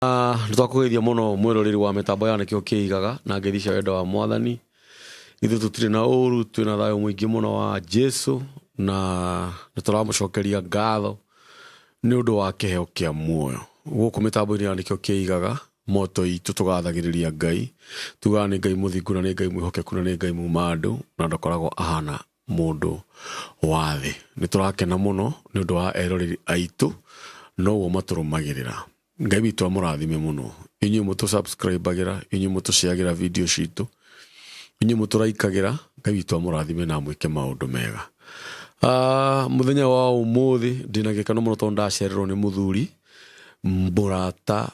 Nitwakugeithia muno mwiroreri wa mitambo ya nikio kiigaga na ngeithia wendo wa mwathani ithu tutire na uru twina thayo mwingi muno wa Jesu na nituramucokeria ngatho ni undu wa kiheo kia muoyo guku mitambo ya nikio kiigaga moto itu tugathagiriria Ngai tugaga ni Ngai muthingu na ni Ngai mwihokeku na ni Ngai mumandu na ndokoragwo ahana mundu wa thi niturakena muno ni undu wa eroreri aitu no wo maturumagirira Ngai witu amurathime muno inyu mutu subscribe-agira inyu mutu share-agira video citu inyu mutu like-agira Ngai witu amurathime na mwike maundu mega muthenya wa umuthi ndina gikano muno tondu ndacererwo ni muthuri murata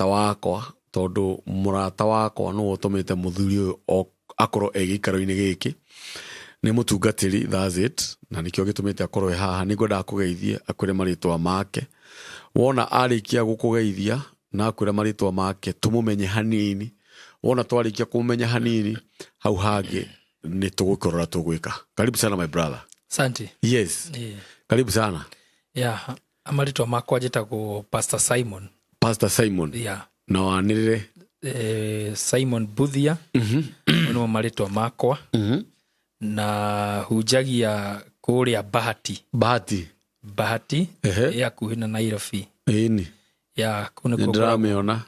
wakwa tondu murata wakwa no utumite muthuri uyu akorwo egikaro-ini giki ni mutungatiri that's it na nikio gitumite akorwo haha ningwenda kugeithie akwire maritwa make wona arikia gukugeithia na akwire maritwa make tumumenye hanini wona twarikia kumenya hanini hau hangi ni tugukorora tugwika. Karibu sana my brother. Asante. Yes. Yeah. Karibu sana. Yeah, amaritwa makwa njitagwo Pastor Simon. Pastor Simon. Yeah. Na wanirire Simon Buthia. Ono maritwa makwa. Na hujagia kuria Bahati ya kuhina Nairobi. Ini. Ya kuna kwa dramiona.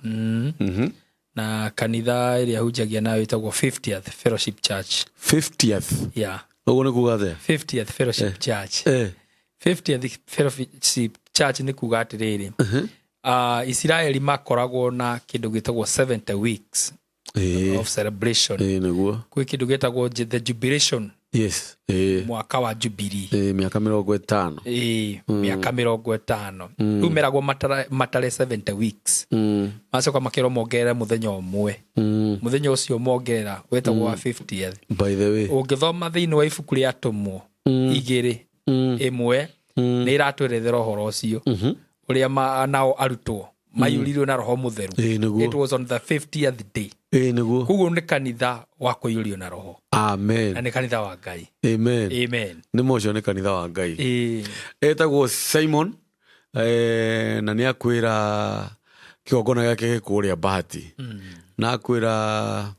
Na kanitha iria hujagia nayo itagwo 50th Fellowship Church. 50th. Yeah. Ugo ni kuga there? 50th Fellowship Church. 50th Fellowship Church ni kuga atiriri. Israeli makoragwo na kindu gitagwo 70 weeks of celebration. Niguo. Kwi kindu gitagwo the jubilation. Yes. Mwaka wa Jubilee. Miaka 50. Miaka 50. Umeragwo matare 70 weeks. Macoka makero mongerera muthenya umwe. Muthenya ucio mongerera wetagwo wa 50th. By the way, ungithoma thiini wa ibuku ria atumwo igiri imwe ni iratwerethera uhoro ucio uria nao arutwo mayurirwo na roho mutheru. It was on the 50th day. Niguo. Kuguo ni kanitha wa kuyurio na roho. Amen. Na ni kanitha wa Ngai. Amen. Amen. Ni mocio ni kanitha wa Ngai. Etagwo Simon na ni akwira kiogona gake kuria Bahati. Na akwira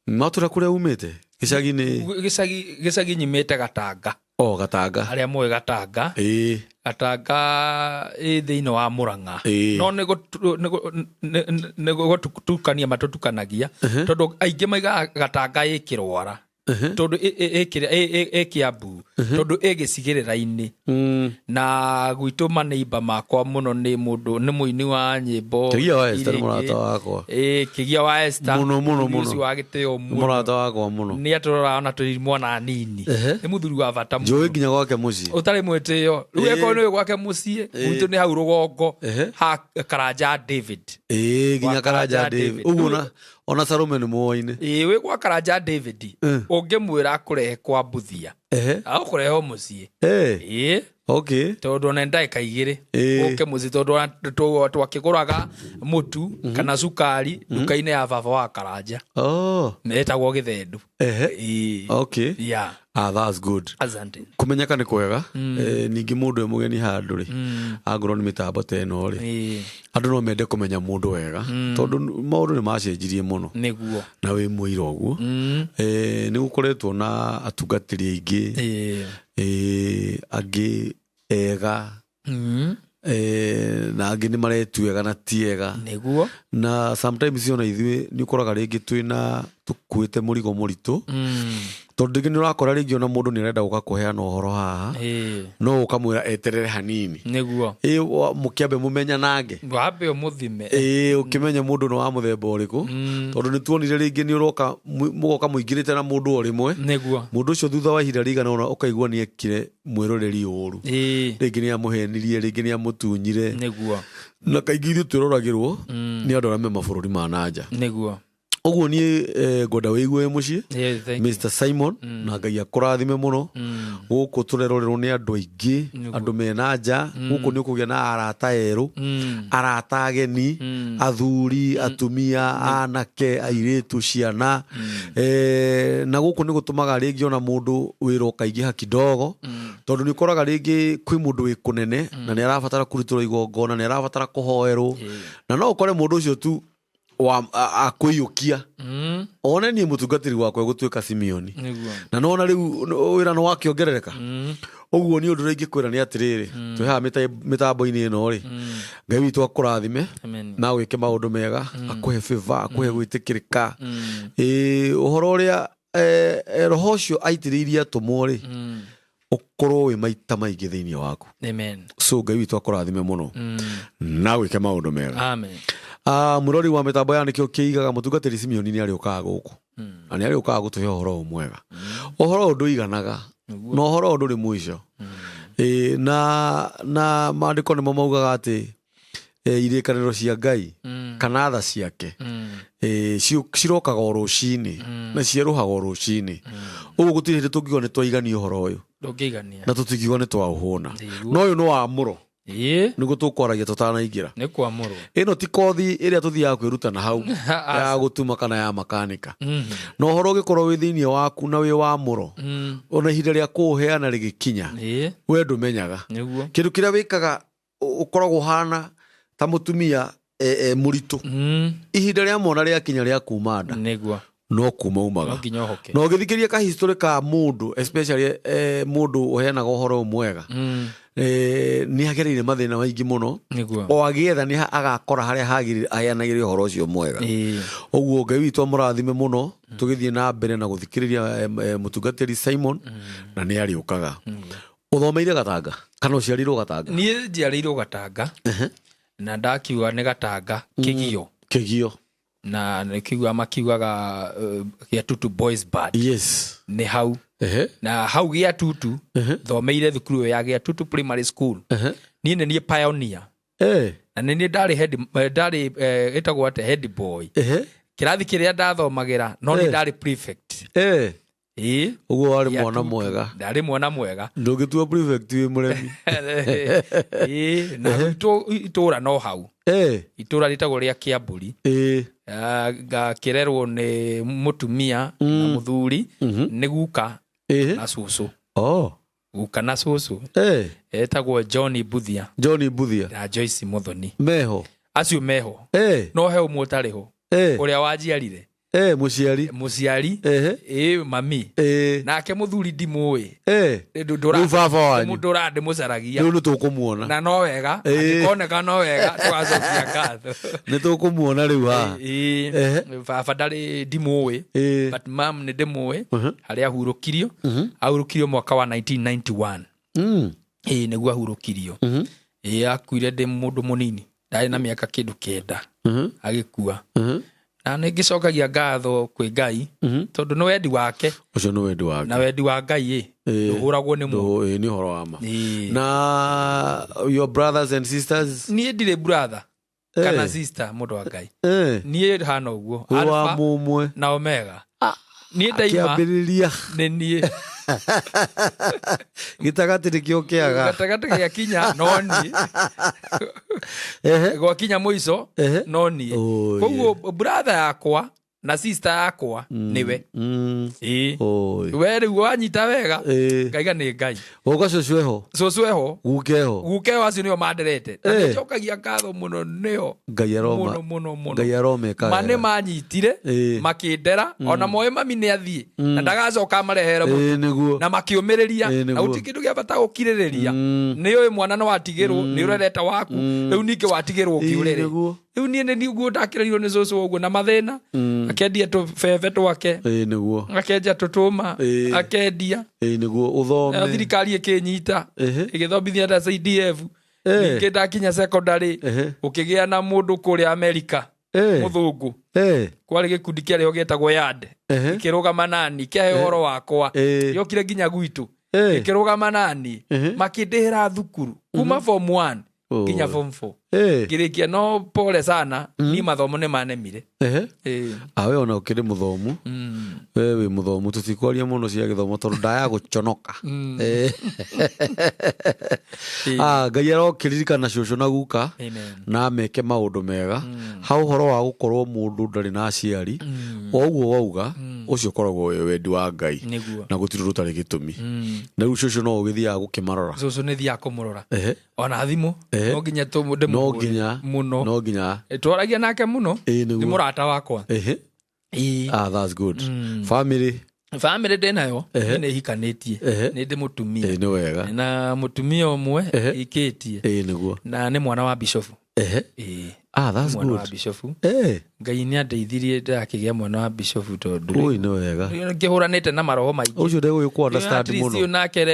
matura kuria umite gicagi nyimite Gatanga. Gatanga. Aria moe Gatanga. Gatanga thiini wa Murang'a. No nego tukania matutukanagia tondu aingi maiga Gatanga ikirwara tondu Kiambu tondu igicigirira-ini na gwitu maneiba makwa muno ni mundu ni muini wa nyimbo Kigia wa Esther murata wakwa Kigia wa Esther muno wa giteo muno murata wakwa muno ni aturora ona turi mwana nini ni muthuri wa bata muno njoi nginya gwake mucii utari mwetio riu eko ni gwake mucii gwitu ni hau rugongo ha Karanja David nginya Karanja David uguo ona Sarume ni muoine wi gwa Karanja David ungimwira akurehe kwa Buthia akurehe mucii okay tondu ona ndaika igiri uke mucii tondu twakiguraga mutu kana sukari duka-ini ya baba wa Karanja metagwo Githendu okay yeah that's good. Asante. Kumenyeka ni kwega ningi mundu e mugeni handu ri angorwo ni mitambo teno ri andu no mende kumenya mundu wega tondu maundu ni macenjirie muno niguo na wi muira uguo ni gukoretwo na atungatiri aingi angi ega na angi ni maretuega na tiega niguo na sometimes ona ithui ni ukoraga ringi twina tukuite murigo muritu tondu ngi ni urakora ringi ona mundu ni arenda guka kuheana uhoro haha no ukamwira eterere hanini niguo mukiambe mumenya nange wabe umuthime ukimenya mundu no wa muthemba uriku tondu ni tuonire ringi ni uroka mugoka muingirite na mundu orimwe niguo mundu ucio thutha wa ihinda rigana ona ukaigua ni ekire mwiroreri uru ringi ni amuhenirie ringi ni amutunyire niguo na kaingi ithu twiroragirwo ni andu aria me mabũrũri ma nanja niguo uguo ni ngoda wigue mucii Mr Simon na Ngai akurathime muno guku turerorerwo ni andu aingi andu mena nja guku ni ukugia na arata eru arata ageni athuri atumia anake airitu ciana na guku ni gutumaga ringi ona mundu wira ukaingiha kidogo tondu ni ukoraga ringi kwi mundu wi kunene na ni arabatara kurutwo igongona, ni arabatara kuhoerwo na no ukore mundu ucio tu akwiyukia one ni mutungatiri wakwe gutuika Simeoni na nona riu wira no wakiongerereka uguo ni undu ringi kwira ni atiriri twiha mitambo-ini ino ri Ngai witu akurathime na wike maundu mega akuhe favor akuhe gwitikirika uhoro uria roho ucio aitiriirie atumwo ri ukorwo wi maita maingi thiini waku. Amen. So Ngai witu akurathime muno na wike maundu mega. Amen. Murori wa mitambo ya nikio kiigaga mutungatiri Simeoni ni ari ukaga guku na ni ari ukaga gutuhe uhoro mwega uhoro undu iganaga no uhoro undu ri mwisho na maandiko nimo maugaga ati irikaniro cia Ngai kana tha ciake cirokaga o rucini na cieruhaga o rucini uguo gutiri hindi tungiuga ni twaigania uhoro uyu na tutingiuga ni twauhuna no uyu no amuro niguo tukwaragia tutanaingira ni kwamuro ino ti kothi iria tuthiaga kwiruta na hau ya gutuma kana ya makanika no uhoro ugikorwo wi thiini waku na wi wa muro ona ihinda ria kuheana rigikinya we ndumenyaga kindu kiria wikaga ukoragwo hana ta mutumia muritu ihinda ria mona ria kinya ria kumanda niguo no kuma umaga no githikiria ka history ka mundu especially mundu uheanaga uhoro mwega ni hagereire mathina maingi muno o agietha ni agakora haria hagirire aheanagire uhoro ucio mwega uguo Ngai witu amurathime muno tugithie na mbere na guthikiriria mutungatiri Simon na ni ari ukaga uthomeire Gatanga kana uciarirwo Gatanga? Ni njiarirwo Gatanga na ndakiuga ni Gatanga kigio na nikiuga makiugaga Giatutu Boys Band. Yes, ni hau na hau Giatutu thomeire thukuru ya Giatutu Primary School ni ni pioneer na ni ndari etagwo ate head boy kirathi kiria ndathomagira no ni ndari prefect uguo wari mwana mwega ndari mwana mwega ndugitua prefect wi muremi na itura no hau itura ritagwo ria Kiamburi ngakirerwo ni mutumia na muthuri ni guka na susu guka na susu etagwo John Buthia na Joyce Muthoni meho acio meho no he umwe utariho uria wajiarire muciari mami nake muthuri ndimui ndurande mucaragia riu nitukumuona na no wega akikoneka no wega twacokia ngatho nitukumuona riu ha baba ndari ndimui but mam ni ndimui haria ahurukirio mwaka wa 1991 niguo ahurukirio akuire ndi mundu munini ndari na miaka kindu 9 agikua na ningicokagia ngatho kwi Ngai tondu no wendi wake ucio no wendi wake na wendi wa Ngai nduhuragwo ni mu ni horo wa ma na your brothers and sisters ni ndire brother kana sister mundu wa Ngai ni hana uguo alpha na omega ni daima ni ni gitagati nikio kiaga gatagati gia kinya no ni gwa kinya muico no ni koguo brother yakwa na sister yakwa niwe we riu wanyita wega ngaiga ni Ngai uga cocweho gukeho acio nio manderete na nicokagia ngatho muno nio Ngai arome mane manyitire makindera ona moe mami ni athie na ndagacoka marehere muno na makiumiriria na utikindu gia bata gukiririria ni oy mwana no watigirwo ni urereta waku riu nike watigirwo kiurere riu nie ni uguo ndakirerirwo ni cucu uguo na mathina akendia tubebe twake niguo akenja tutuma akendia niguo uthome thirikari ikinyita igithomithia nda CDF ningĩ ndakinya secondary ukigia na mundu kuria Amerika muthungu kwari gikundi kiarĩho gĩtagwo YAD ikirugama nani kia horo wakwa yokire nginya gwitu ikirugama nani makindihira thukuru kuma form 1 nginya form 4 ngirikia no pole sana ni mathomo nĩ manemire we ona ũkĩrĩ mũthomu we wĩ mũthomu tũtikwaria mũno cia gĩthomo tondũ ndaya gũconoka Ngai arokĩririkana cũcũ na guka na meke maũndũ mega ha ũhoro wa gũkorwo mũndũ ndarĩ na aciari o ũguo wauga ũcio ũkoragwo wĩ wendi wa Ngai na gũtirĩ rũtarĩ gĩtũmi na rĩu cũcũ no ũgĩthiaga gũkĩmarora cũcũ nĩ thiaga kũmũrora ona thimũ no nginya ndĩmũhũrĩre mũno no nginya twaragia nake mũno nĩ mũrata wakwa that's good family ndĩnayo nĩ hikanĩtie nĩ ndĩ mũtumia nĩ wega na mũtumia ũmwe ikĩtie nĩguo na nĩ mwana wa bishofu that's mwana good wa bishofu Ngai nĩ andeithirie ndakĩgĩa mwana wa bishofu tondũ nĩ wega ngĩhũranĩte na maroho maingĩ ũcio ndegũgĩkũ understand mũno nake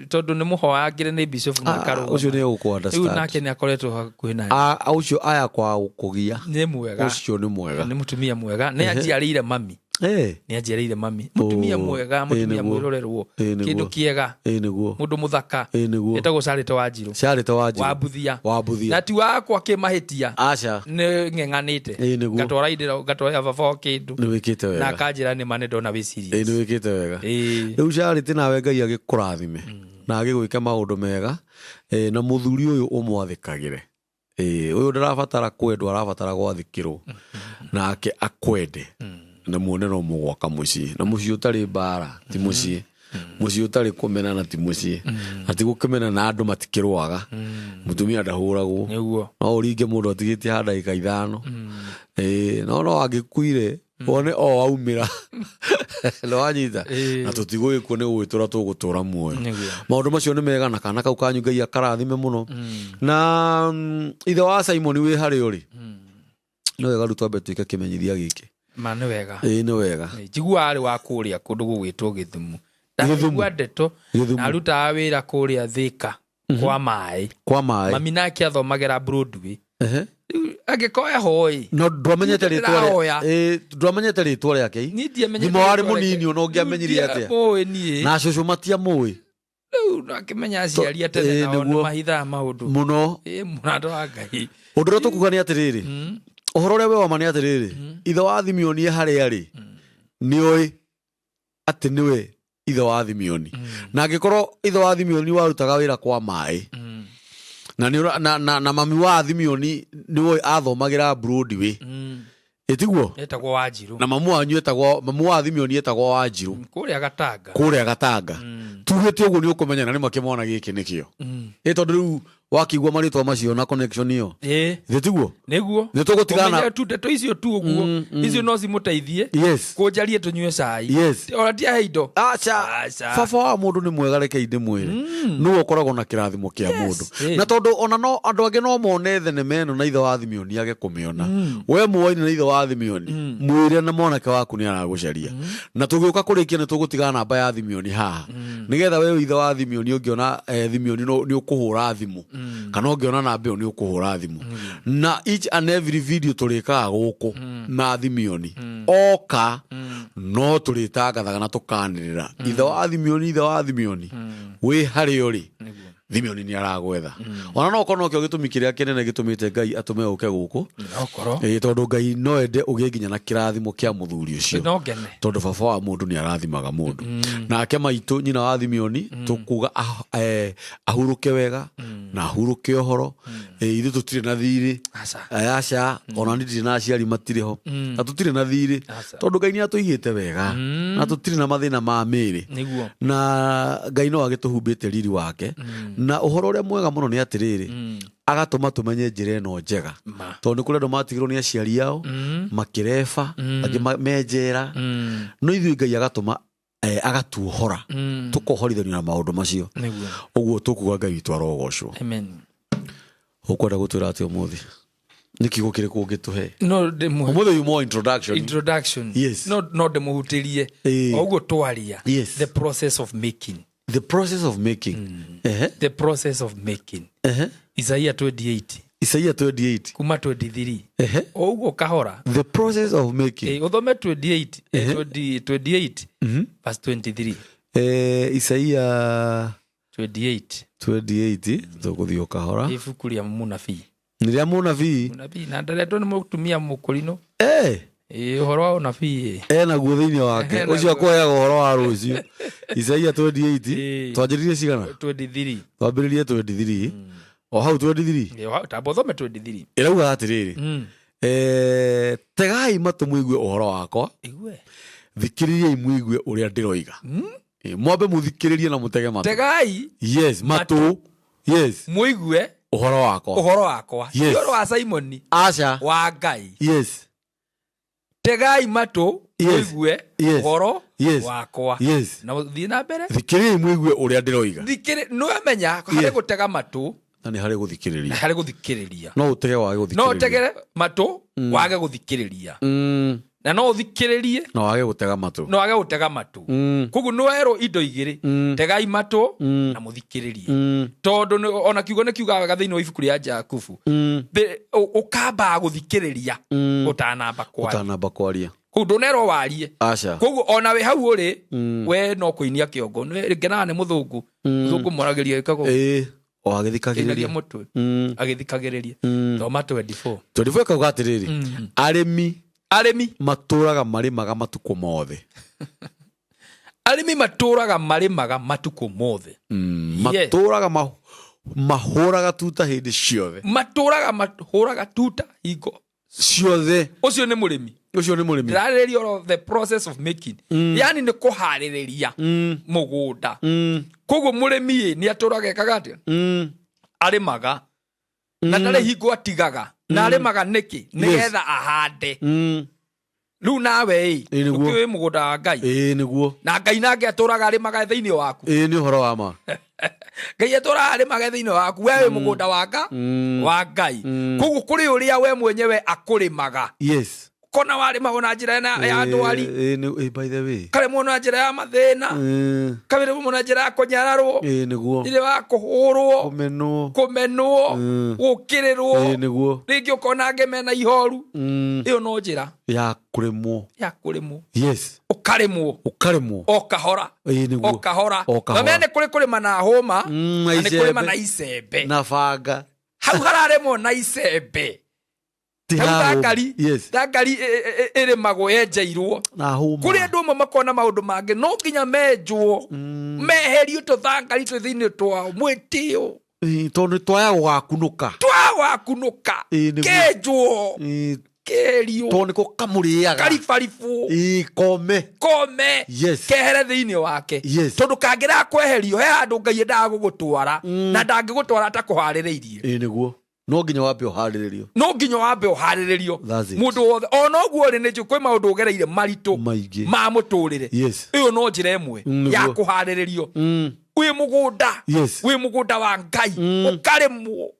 tondũ nĩ mũhoangĩre nĩ bishofu na karũgama ũcio nĩ egũkũ understand rĩu nake nĩ akoretwo hakuhĩ naye ũcio aya kwa gũkũgia nĩ mwega ũcio nĩ mwega nĩ mũtumia mwega nĩ anjiarĩire mami nĩ anjiarĩire mami mũtumia mwega mũtumia mwĩrorerwo kĩndũ kĩega mũndũ mũthaka etagwo Charity Wanjirũ Wabuthia na ti wakwa kĩmahĩtia nĩ ng'eng'anĩte ngatwara baba kĩndũ na akanjĩra nĩ ma nĩ ndona wĩcirie nĩ wĩkĩte wega rĩu Charity nawe Ngai agĩkũrathime na agĩgwĩke maũndũ mega na mũthuri ũyũ ũmwathĩkagĩre ũyũ ndarabatara kwendwo arabatara gwathĩkĩrwo nake akwende na muone no mũgwaka mũciĩ na mũciĩ ũtarĩ mbara ti mũciĩ mũciĩ ũtarĩ kũmenana ti mũciĩ ati gũkĩmena na andũ matikĩrwaga mũtumia ndahũragwo no ũringe mũndũ atigĩtie ha ndagĩka 5 no angĩkuire wone o aumĩra no wanyita na tũtigũgĩkuo nĩ gũgĩtũra tũgũtũra muoyo maũndũ macio nĩ mega na kana kau kanyu Ngai akarathime mũno na ithe wa Simon wĩ harĩ ũrĩ nĩ wega rĩu twambe twĩke kĩmenyithia gĩkĩ nĩ wega nĩ wega njiguaga arĩ wa kũrĩa kũndũ gũgwĩtwo Gĩthumu ndagĩigua ndeto na arutaga wĩra kũrĩa Thĩka kwa maĩ mami nake athomagĩra Broadway agĩkoya hoĩ no ndwamenyete rĩtwa rĩake thima warĩ mũnini ona ũngĩamenyire atĩa na cũcũ matiamũĩ rĩu nakĩmenya aciari a tene nao nĩ mahithaga maũndũ mũno mũrata wa Ngai ũndũ ũrĩa tũkuga nĩ atĩrĩrĩ ũhoro ũrĩa we wama nĩ atĩrĩrĩ ithe wa Thimioni harĩa arĩ nĩoĩ atĩ nĩwe ithe wa Thimioni na angĩkorwo ithe wa Thimioni warutaga wĩra kwa maĩ na mami wa Thimioni nĩwe athomagĩra Broadway etiguo etagwo Wanjirũ na mamu wa Thimioni etagwo Wanjirũ kũrĩa Gatanga tugĩte ũguo nĩ ũkũmenya na nĩ makĩmwana gĩkĩ nĩkĩo tondũ rĩu wakigua marĩtwa macio na connection ĩyo tiguo nĩguo nĩ tũgũtigana ndeto icio tu ũguo icio no cimũteithie kũnjarie tũnyue cai ona ti aheindo baba wa mũndũ nĩ mwega reke ndĩmwĩre nĩwe ũkoragwo na kĩrathimo kĩa mũndũ na tondũ ona no andũ angĩ no mone thenema ĩno na ithe wa Thimioni age kũmĩona we muoini na ithe wa Thimioni mwĩre na mwanake waku nĩ aragũcaria na tũgĩũka kũrĩkia nĩ tũgũtigana namba ya Thimioni haha nĩgetha we ithe wa Thimioni ũngĩona Thimioni nĩ ũkũhũra thimũ kana ũngĩona namba ĩyo nĩ ũkũhũra thimũ na each and every video tũrĩkaga gũkũ na Thimioni oka no tũrĩtangathaga na tũkanĩrĩra ithe wa Thimioni wĩ harĩ ũrĩ Thimioni nĩ aragwetha ona no ũkorwo nokĩo gĩtũmi kĩrĩa kĩnene gĩtũmĩte Ngai atũme ũke gũkũ tondũ Ngai no ende ũgĩe nginya na kĩrathimo kĩa mũthuri ũcio tondũ baba wa mũndũ nĩ arathimaga mũndũ nake maitũ nyina wa Thimioni tũkuga ahurũke wega na ahurũke ũhoro ithuĩ tũtirĩ na thirĩ aca ona ndirĩ na aciari matirĩ ho na tũtirĩ na thirĩ tondũ Ngai nĩ atũigĩte wega na tũtirĩ na mathĩna ma mĩĩrĩ na Ngai no agĩtũhumbĩte riri wake na ũhoro ũrĩa mwega mũno nĩ atĩrĩrĩ agatũma tũmenye njĩra ĩno njega tondũ nĩ kũrĩ andũ matigĩrwo nĩ aciari ao makĩreba angĩ menjera no ithuĩ Ngai agatũma agatuohora tũkohorithanio na maũndũ macio ũguo tũkuga Ngai witũ arogocwo ũkwenda gũtwĩra atĩ ũmũthĩ nĩ kiugo kĩrĩkũ ũngĩtũhe ũmũthĩ you more introduction no ndĩmũhutĩrie ũguo twaria the process of making Isaiah 28 kuma 23 ũguo kahora the process of making ũthome 28 verse 23 Isaiah 28 tũgũthiĩ kahora ibuku rĩa mũnabii niria munabii na ndaretwo nĩ mũtumia mũkũrinũ ũhoro wa ũnabii naguo thĩinĩ wake ũcio akũheaga ũhoro wa rũciũ. Isaia 28 twanjĩrĩrie cigana 23 twambĩrĩrie 23 o hau 23 tambo thome 23 ĩrauga atĩrĩrĩ tegai matũ mũigue ũhoro wakwa, thikĩrĩriai mũigue ũrĩa ndĩroiga. Mwambe mũthikĩrĩrie na mũtege matũ. Tegai matũ mũigue ũhoro wakwa. Ũhoro wa Simon aca wa Ngai. Tegai matũ mũigue ũhoro wakwa. Na thiĩ na mbere. Thikĩrĩriai mũigue ũrĩa ndĩroiga. Nĩwamenya harĩ gũtega matũ na nĩ harĩ gũthikĩrĩria. No ũtege wage gũthikĩrĩria. No ũtegere matũ wage gũthikĩrĩria. Na no ũthikĩrĩrie no wage gũtega matũ. Koguo nĩwerwo indo igĩrĩ, tegai matũ na mũthikĩrĩrie. Tondũ ona kiugo nĩ kiugaga wega thĩinĩ wa ibuku rĩa Jakubu, ũkamba gũthikĩrĩria ũtanamba kwaria. Koguo ndũnerwo warie. Koguo ona we hau ũrĩ we no kũinia kĩongo. Ngenaga nĩ mũthũngũ mwaragĩria gĩkago agĩthikagĩrĩria mũtwe agĩthikagĩrĩria. Thoma 24 kauga atĩrĩrĩ, arĩmi matũraga marĩmaga matukũ mothe. Arĩmi matũraga marĩmaga matukũ mothe. Matũraga mahũraga tuta hĩndĩ ciothe. Matũraga mahũraga tuta hingo ciothe. Ũcio nĩ mũrĩmi. Ndĩrarĩrĩria the process of making. Yani nĩ kũharĩrĩria mũgũnda. Koguo mũrĩmi nĩ atũraga ekaga atĩa? Arĩmaga na ndarĩ hingo atigaga. Na arĩmaga nĩkĩ? Nĩgetha ahande. Rĩu nawe ũkĩũĩ mũgũnda wa Ngai. Nĩguo. Na Ngai nake atũraga arĩmaga thĩinĩ waku. Nĩ ũhoro wa ma. Ngai atũraga arĩmaga thĩinĩ waku. We wĩ mũgũnda wa Ngai. Koguo kũrĩ ũrĩa we mwenyewe akũrĩmaga. Kona warĩmagwo na njĩra ya ndwari. By the way. Karĩmwo na njĩra ya mathĩna. Karĩmwo na njĩra ya kũnyararwo. Nĩguo. Njĩra ya kũhũrwo. Kũmenwo. Gũkĩrĩrwo. Nĩguo. Rĩngĩ ũkona angĩ mena ihoru. Ĩyo no njĩra ya kũrĩmwo. Ũkarĩmwo. O kahora. O kahora. Na nĩ kũrĩma na hũma. Na nĩ kũrĩma na icembe. Na banga. Hau hararĩmwo na icembe. Thangari ĩrĩmagwo yenjeirwo. Kũrĩ andũ amwe makona maũndũ mangĩ no nginya menjwo, meherio tũthangari twĩ thĩinĩ twao, mwĩtĩo. Tondũ twaya gũgakunũka. Kenjwo. Kerio. Tondũ nĩko kamũrĩaga. Karibaribwo. Kome. Kehere thĩinĩ wake. Tondũ kangĩraga kweherio he handũ Ngai endaga gũgũtwara na ndangĩgũtwara atakũharĩrĩirie. Nĩguo. No nginya wambe ũharĩrĩrio. Mũndũ wothe ona ũguo rĩ nĩ kwĩ maũndũ ũgereire maritũ ma mũtũrĩre. Ĩyo no njĩra ĩmwe ya kũharĩrĩrio. Wĩ mũgũnda wa Ngai. Ũkarĩmwo.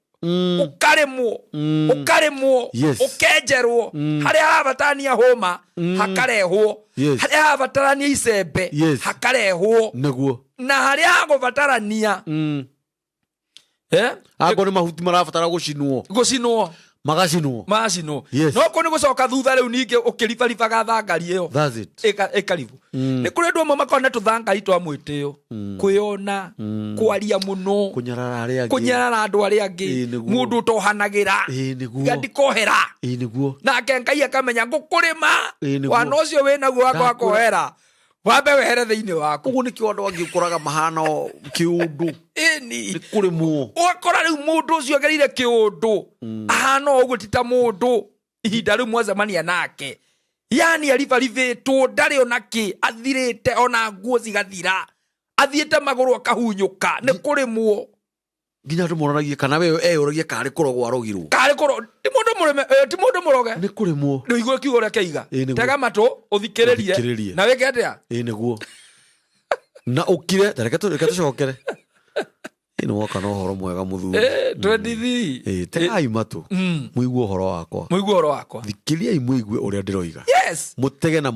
Ũkenjerwo. Harĩa habatarania hũma hakarehwo. Harĩa habatarania icembe hakarehwo. Na harĩa hagũbatarania Ago nĩ mahuti marabatara gũcinwo. Magacinwo. No ko nĩ gũcoka thutha rĩu ningĩ ũkĩribaribaga thangari ĩyo. Ĩkaribu. Nĩ kũrĩ andũ amwe makona tũthangari twa mwĩtĩo. Kwĩona, kwaria mũno, kũnyarara andũ arĩa angĩ, mũndũ ũtohanagĩra, ndikohera. Nake Ngai akamenya ngũkũrĩma. Wana ũcio wĩnaguo wakohera. Wambe wehere thĩinĩ waku. Ũguo nĩkĩo andũ angĩ ũkoraga mahana kĩũndũ. Nĩ kũrĩmwo. Ũgakora rĩu mũndũ ũcio agereire kĩũndũ ahana ũguo ti ta mũndũ ihinda rĩu mwacemania nake. Yani aribaribĩtwo, ndarĩ ona kĩ, athirĩte ona nguo cigathira, athiĩte magũrũ akahunyũka. Nĩ kũrĩmwo. Nginya andũ moranagia kana we eyũragia karĩ kũrogwo arogirwo. Ti mũndũ mũroge. Nĩ kũrĩmwo. Ndũigua kiugo ũrĩa kĩiga. Tega matũ ũthikĩrĩrie na wĩke atĩa? Nĩguo. Na ũkire, reke tũcokere. Nĩ woka na ũhoro mwega mũthuri. 23. Tegai matũ mũigue ũhoro wakwa. Thikĩrĩriai mũigue ũrĩa ndĩroiga. Mũtege na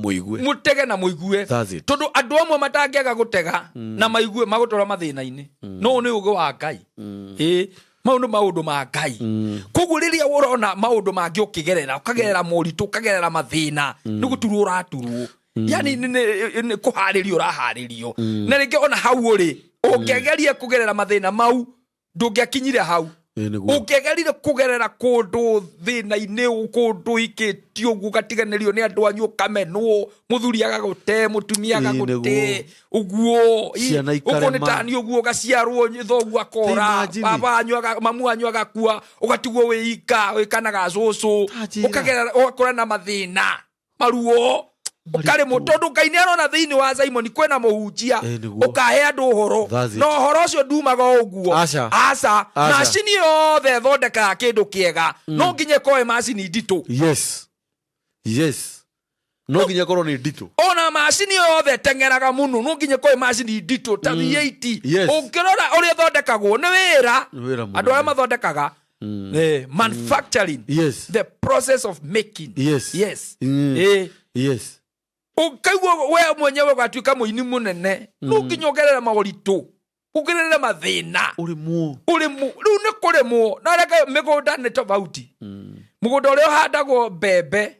mũigue. Tondũ andũ amwe matangĩaga gũtega na maigue magũtũra mathĩna-inĩ. No nĩ ũũgĩ wa Ngai. Maũndũ ma Ngai. Koguo rĩrĩa ũrona maũndũ mangĩ ũkagerera moritũ, ũkagerera mathĩna, nĩ gũturwo ũraturwo. Yani nĩ kũharĩrio ũraharĩrio. Na rĩngĩ ona hau ũrĩ ũngĩageria kũgerera mathĩna mau ndũngĩakinyire hau. ukegerire kugerera kundu thina-ini kundu ikitio uguo gatiganirio ni andu anyu kamenwo muthuri agagute mutumia agagute uguo uko ni tani uguo gaciarwo thogu akora baba anyu mamu anyu agakua ugatigwo wiika wikanaga cucu ukagerera ukora na mathina maruo ukare mutondu Ngai niarona thiini wa Simon kwena muhunjia ukahe andu uhoro no uhoro ucio ndumaga uguo aca macini yothe thondeka kindu kiega no nginya koe macini ndito no nginya korwo ni ndito ona macini yothe tengeraga muno no nginya koe macini ndito ta 80 ukirora uria thondekagwo ni wira andu aria mathondekaga manufacturing the process of making ukaigua we mwenyewe gwatuika muini munene no nginya ugerera mauritu ugerere mathina ulimu riu ni kurimwo na reka migunda ni tofauti mugunda uria uhandagwo mbembe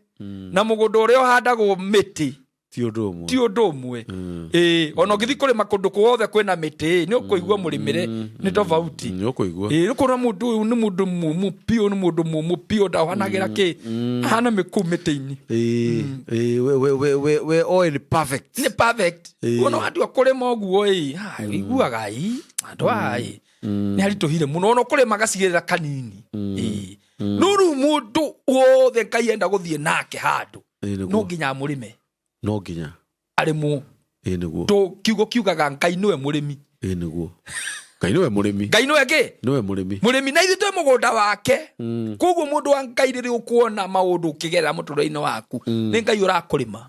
na mugunda uria uhandagwo miti ti undu umwe ona ngithi kurima kundu kuothe kwina miti ni ukuigua murimire ni tofauti ni ukuigua ni kuna mundu uyu ni mundu mumu pio ndahanagira ki hana miku miti-ini we all perfect ni perfect ona andu akurima uguo iguaga andu ni harituhire muno ona kurima gacigirira kanini nuru mundu wothe Ngai enda guthie nake handu no nginya amurime no nginya arimu niguo to kiugaga Ngai niwe murimi niguo Ngai niwe murimi niwe murimi na ithu mugunda wake koguo mundu wa Ngai riri ukuona maundu ukigerera muturire-ini waku ni Ngai urakurima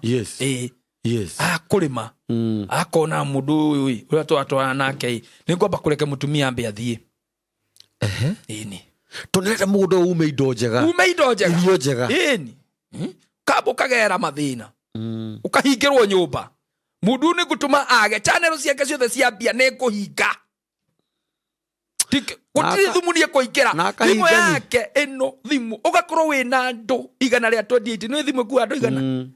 akurima akona mundu uyu uria twatwarana nake ni ngomba kureke mutumia ambe athie ini tonete mundu ume indo njega irio njega ini kabo kagera mathina ukahingirwo nyumba mundu ni gutuma age channel ciake ciothe cia mbia ni kuhinga gutiri thumu ni kuingira thimu yake ino thimu ugakorwo wina andu igana ria 28 ni thimu ku andu igana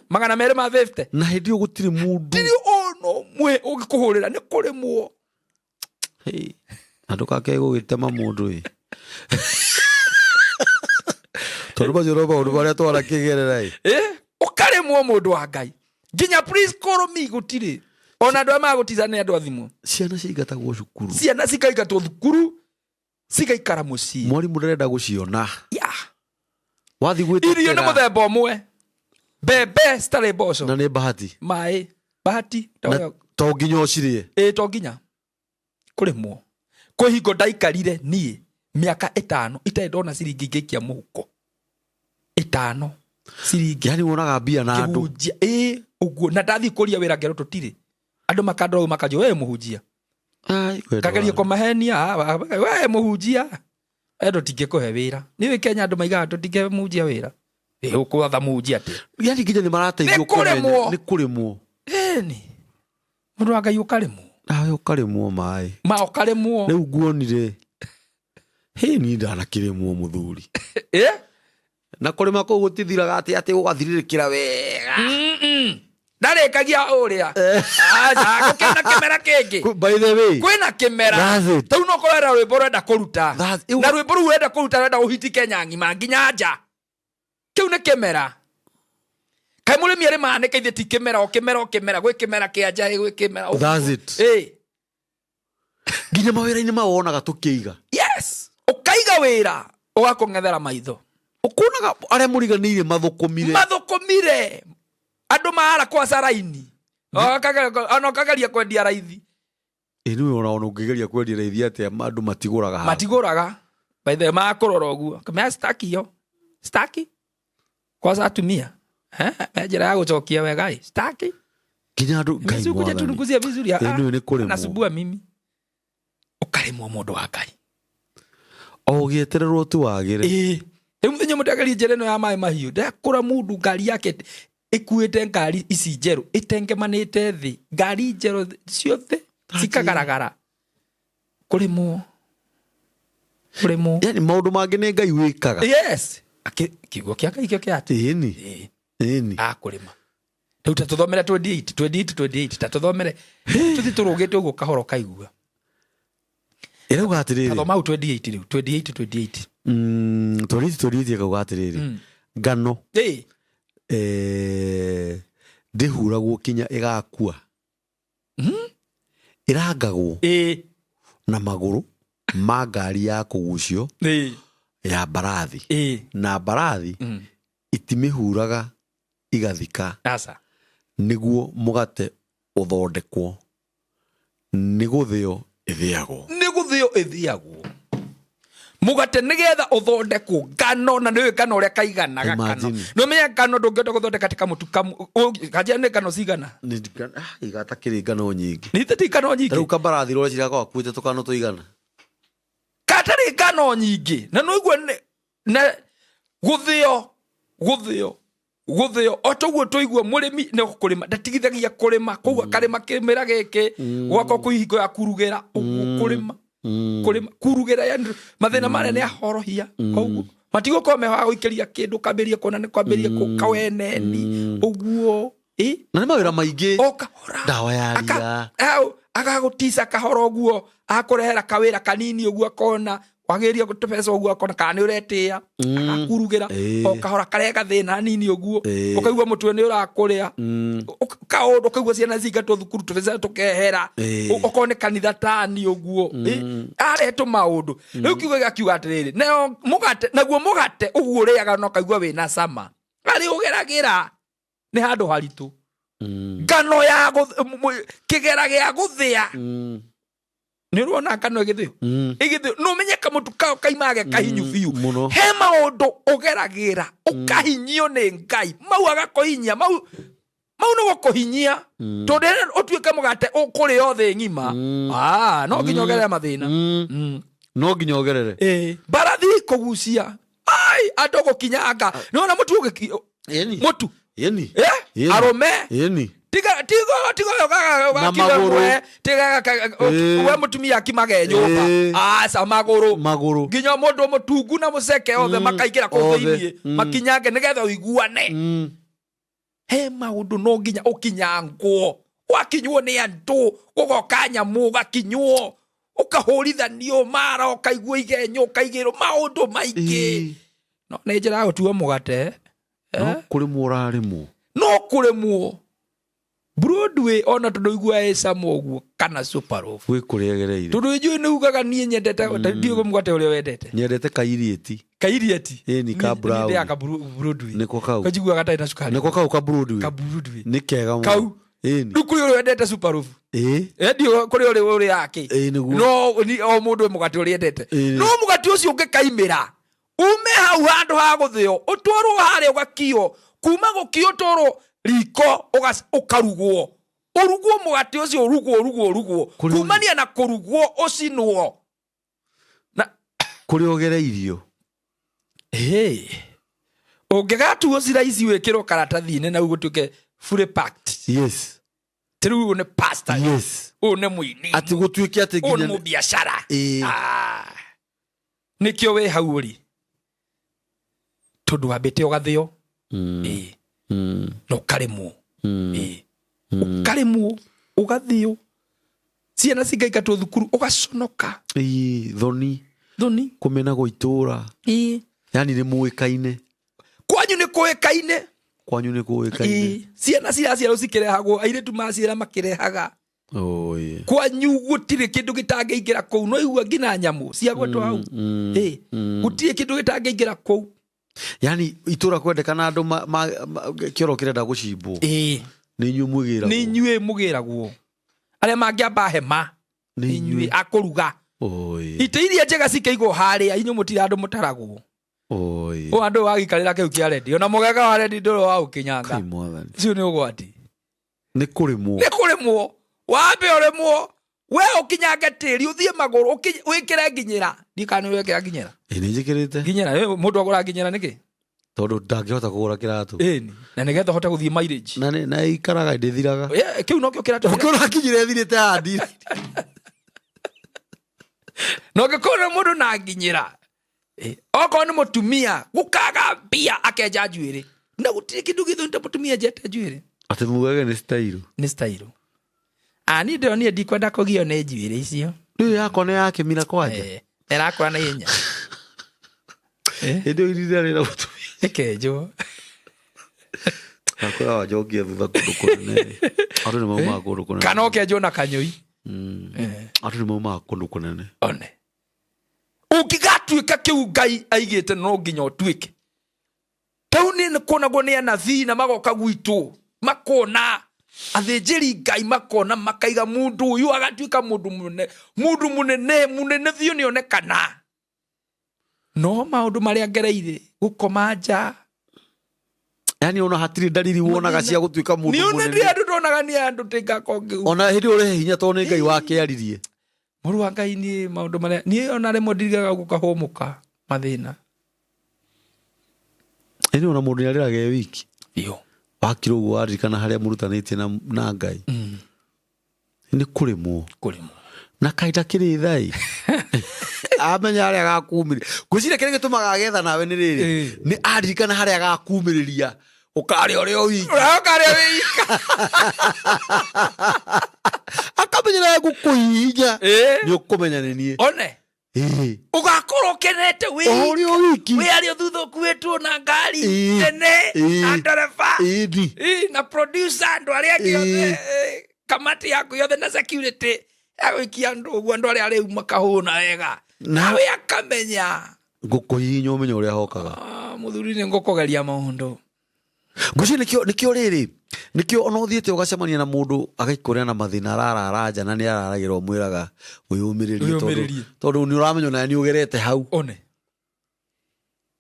magana mere ma 50 na hindi gutiri mundu tiri ono mwe ugikuhurira ni kurimwo andu kake gugitema mundu tondu bajoro baundu baria twara kigerera ukaremwo mundu wa Ngai nginya please call me gutiri ona andu magutizana ni andu athimu ciana cigatagwo cukuru ciana cikaigatwo thukuru cikaikara mucii mwarimu ndarenda guciona wathi gwitira irio ni muthemba umwe mbembe citari mboco na ni bahati bahati to nginya ucirie to nginya kurimwo kuhingo ndaikarire nie miaka 5 itai ndona ciringi ngikia muhuko 5 ciringi yani wonaga mbia na andu uguo na ndathi kuria wira ngero tutiri andu makandoro makanjo muhunjia kageria kwa mahenia we muhunjia endo tingekuhe wira niwe Kenya andu maigaga tutige muhunjia wira ukutha muhunjia ati yani nginya ni marateithio kumenya ni kurimwo ni mundu wa Ngai ukarimwo nawe ukarimwo mai ukarimwo riu nguonire ni ndanakirimwo muthuri na kurima ko gutithiraga ati ugathiririkira wega ndarekagia uria aja gukena kimera kingi by the way kwina kimera tau no korera rwimbo renda kuruta na rwimbo ru renda kuruta renda uhiti Kenya ngima nginya nja kiu ni kimera kai murimi ari manike ithe ti kimera gwi kimera kia nja gwi kimera that's it nginya mawira-ini mawonaga tukiiga ukaiga wira ugakung'ethera maitho ukunaga aria muriganire mathukumire andu mahara kwa saraini akageria kwendia raithi niwe ona ungigeria kwendia raithi ati andu matiguraga by the makurora uguo kamya staki kwa atumia mejera ya gucokia wega staki kinya andu Ngai kuja tunukuzia vizuri niwe ni kurimwo nasubua mimi ukarimwo mundu wa Ngai ogietererwo tu wagire muthenya mutegerie njira ino ya mai mahiu ndekura mundu ngari yake ikuite ngari ici njeru itengemanite thi ngari njeru ciothe cikagaragara kurimwo yani maundu mangi ni Ngai wikaga kiugo kia Ngai kio kiati ni akurima riu tatuthomere 28 tatuthomere tuthi turugite uguo kahoro kaigua Irauga atiriri. Kathoma au 28 riu 28. Tũrĩti kauga atiriri. Ngano. Ndĩhuragwo kinya ĩgakua. Ĩrangagwo. Na magũrũ ma ngari ya kũgucio. Ya mbarathi. Na mbarathi itimĩhuraga igathika. Nĩguo mũgate ũthondekwo. Nĩ gũthĩo ĩthĩagwo. Mũgate nĩgetha ũthondekwo ngano na nĩwe ngano ũrĩa kaiganaga ngano. No menya ngano ndũngĩhota gũthondeka tika mũtu kanjia nĩ ngano cigana. Igata kĩrĩ ngano nyingĩ. Nĩ ngano nyingĩ. Rĩu kambarathi rũrĩa cirakorwo kuĩte tũkano tũigana. Katarĩ ngano nyingĩ. Na no igua na gũthĩo o toguo tũigua mũrĩmi nĩ kũrĩma ndatigithagia kũrĩma koguo karĩma kĩmera gĩkĩ gwakwa kũhingo ya kurugĩra kũrĩma kurugĩra yani mathĩna marĩa nĩ ahorohia koguo matigũkorwo mehoa gũikĩria kĩndũ kambĩrie kuona nĩ kwambĩrie kaweneni ũguo na nĩ mawĩra maingĩ ndawa ya ria agagũtica kahoro ũguo akũrehera kawĩra kanini ũguo akona wageria gũtũbeca ũguo akona kana nĩ ũretĩa akakurugĩra o kahora karega thĩna nini ũguo ũkaigua mũtwe nĩ ũrakũrĩa kaũndũ ũkaigua ciana cingatwo thukuru tũbeca tũkehera ũkone kanitha tani ũguo aretwo maũndũ rĩu kiugo gĩakiuga atĩrĩrĩ naguo mũgate ũguo ũrĩaga no kaigua wĩna cama arĩ ũgeragĩra nĩ handũ haritũ ngano ya kĩgera gĩa gũthĩa nĩ ruona ngano ĩgĩthĩo no menyeka mũtu kao kaimage kahinyu biũ he maũndũ ũgeragĩra ũkahinyio nĩ Ngai mau agakohinyia mau nĩ gũkũhinyia tondũ ũtuĩke mũgate ũkũrĩo thĩ ng'ima no nginya ũgerere mathĩna no nginya ũgerere mbarathi kũgucia andũ gũkinyanga nĩwona mũtu mũtu arũme tigo we mutumia akimaga nyumba aca maguru nginya mundu mutungu na muceke othe makaingĩra kũu thĩinĩ makinyange nĩgetha ũiguane he maũndũ no nginya ũkinyangwo wakinywo nĩ andũ ũgoka nyamũ ũgakinywo ũkahũrithanio mara ũkaigua igenyo ũkaigĩrwo maũndũ maingĩ no nĩ njĩra ya gũtua mũgate no kũrĩmwo ũrarĩmwo no kũrĩmwo Broadway ona tondũ igua ecamo ũguo kana super off wĩ kũrĩa gereire tondũ njũĩ nĩ ugaga niĩ nyendete ndiũgũ mũgate ũrĩa wendete nyendete kairieti ni ka brown nĩ ka Broadway nĩko kau kajiguaga gatarĩ na cukari nĩko kau ka Broadway nĩ kega mũno kau nĩ kũrĩ ũrĩa wendete super off ndio kũrĩ ũrĩa yake no o mũndũ mũgate ũrĩa wendete no mũgate ũcio ũngĩkaimĩra ume hau handũ ha gũthĩo ũtwarwo harĩa ũgakio kuma gũkio toro riko ũkarugwo ũrugwo mũgate ũcio ũrugwo kumania na kũrugwo ũcinwo na kũrĩ ũgereirio ũngĩgatuo cira ici wĩkĩrwo karatathi-inĩ na ũgũtuĩke fully packed tĩrĩu nĩ pastor ũũ nĩ mũini atĩ gũtuĩke atĩ nginya nĩ mũbiacara nĩkĩo wĩ hau ũri tondũ wambĩte ũgathĩo no karĩmwo ũkarĩmwo ũgathĩo ciana cingaingatwo thukuru ũgaconoka thoni kũmenagwo itũra yani nĩ mũĩkaine kwanyu nĩ kũĩkaine ciana ciraciarwo cikĩrehagwo airĩtu maciara makĩrehaga kwanyu gũtirĩ kĩndũ gĩtangĩingĩra kũu no igua nginya nyamũ ciagwetwo hau gũtirĩ kĩndũ gĩtangĩingĩra kũu yani itũra kwendekana andũ kĩoro kĩrenda gũcimbwo nĩ inyuĩ mũgĩragwo arĩa mangĩamba hema nĩ inyuĩ akũruga itĩ iria njega cikĩigwo harĩa inyuĩ mũtira andũ mũtaragwo andũ wagikarĩra kĩu kĩa redio na mũgega wa redio ndũrĩ wa ũkinyanga ũcio nĩ ũgwati nĩ kũrĩmwo wambe ũrĩmwo we ũkinyange tĩri ũthiĩ magũrũ wĩkĩre nginyĩra ndikana wĩkĩra nginyĩra nĩ njĩkĩrĩte nginyĩra mũndũ agũra nginyĩra nĩkĩ tondũ ndangĩhota kũgũra kĩratũ na nĩgetha hote gũthiĩ mileage na ikaraga ndĩthiraga kĩu nokĩo kĩratũ ũkĩona nginyĩra ĩthirĩte handi no ngĩkorwo mũndũ na nginyĩra okorwo nĩ mũtumia gũkaga mbia akenja njuĩrĩ na gũtirĩ kĩndũ gĩthũnĩte mũtumia enjete njuĩrĩ atĩ mugage nĩ style niĩ ndĩronire ndikwenda kũgio nĩ njuĩrĩ icio Ndio yako nĩ yake mina kwanja. Erakora na ihenya. Ndio iria rĩra gũtumia. Ekenjwo. Akora wajokia thutha kũndũ kũnene. Andũ nĩ maumaga kũndũ kũnene. Kana ũkenjwo na kanyũi. Andũ nĩ maumaga kũndũ kũnene. One. Ũngĩgatuĩka kĩu Ngai aigĩte no nginya ũtuĩke. Kau nĩ kuonagwo nĩ anabii na magoka gwitũ. Makona athĩnjĩri Ngai makona makaiga mũndũ ũyũ agatuĩka mũndũ mũnene biũ nĩonekana. No maũndũ marĩa ngereire gũkoma nja. Yani ona hatirĩ dalili wonaga cia gũtuĩka mũndũ mũnene. Nĩ ona andũ ndonaga nĩ andũ tĩngakonge. Ona hĩndĩ ũrehe hinya tondũ nĩ Ngai wake aririe. Mũrũ wa Ngai nĩ maũndũ marĩa niĩ ona rĩmwe ndirigaga gũkahũmũka mathĩna. Ĩni ona mũndũ nĩarĩraga wiki. Yo. Wakira ũguo waririkana harĩa mũrutanĩtie na Ngai. Nĩ kũrĩmwo. Na kaita kĩrĩ thai. Amenya harĩa agakumĩrĩria. Ngwĩciria kĩrĩa gĩtũmaga agetha nawe nĩ rĩrĩ. Nĩ aririkana harĩa agakumĩrĩria. Ũkarĩa ũrĩa wiki. Ũkarĩa wiki. Akamenyera gũkũhihinya. Nĩ ũkũmenya nĩ niĩ. One. Ugakorwo kenete wiki. We arĩ thutha ũkuĩtwo na ngari nene na ndereba na producer andũ arĩa angĩ othe kamati yaku yothe na security agũikia andũ ũguo andũ arĩa rĩu makahũna wega nawe akamenya gũkũhihinya ũmenye ũrĩa hokaga. Mũthuri nĩ ngũkũgeria maũndũ. Ngwĩciria nĩkĩo rĩrĩ. Nĩkĩo ona ũthiĩte ũgacemania na mũndũ agaikorĩa na mathĩna araranja na nĩ araragĩrwo mwĩraga wĩyũmĩrĩrie tondũ nĩ ũramenya na nĩ ũgerete hau. One.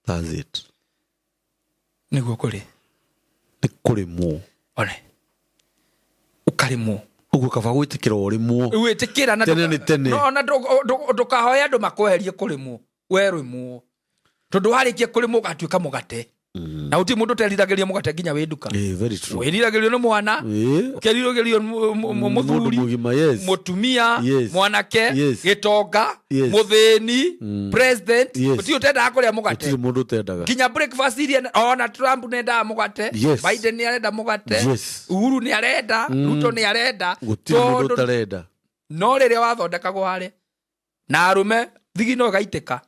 That's it. Nĩguo kũrĩ. Nĩ kũrĩmwo. One. Ũkarĩmwo. Ũguo kaba gwĩtĩkĩra ũrĩmwo. Gwĩtĩkĩra na tene nĩ tene. No na ndũkahoya andũ makweherie kũrĩmwo. Werũmwo. Tondũ warĩkia kũrĩmwo ũgatuĩka mũgate. Na uti mũndũ teriragĩria mũgate nginya wĩ nduka. Very true. Wĩriragĩrio nĩ mwana. Ũkeriragĩrio mũthuri. Mũtumia. Mwanake. Gĩtonga. Mũthĩni. President. Ũti ũtendaga kũrĩa mũgate. Ũti mũndũ ũtendaga. Nginya breakfast iria ona Trump nĩendaga mũgate. Biden nĩ arenda mũgate. Uhuru nĩ arenda. Ruto nĩ arenda. Gũtirĩ mũndũ ũtarenda. No rĩrĩa wathondekagwo harĩ na arũme thigino gaitĩka.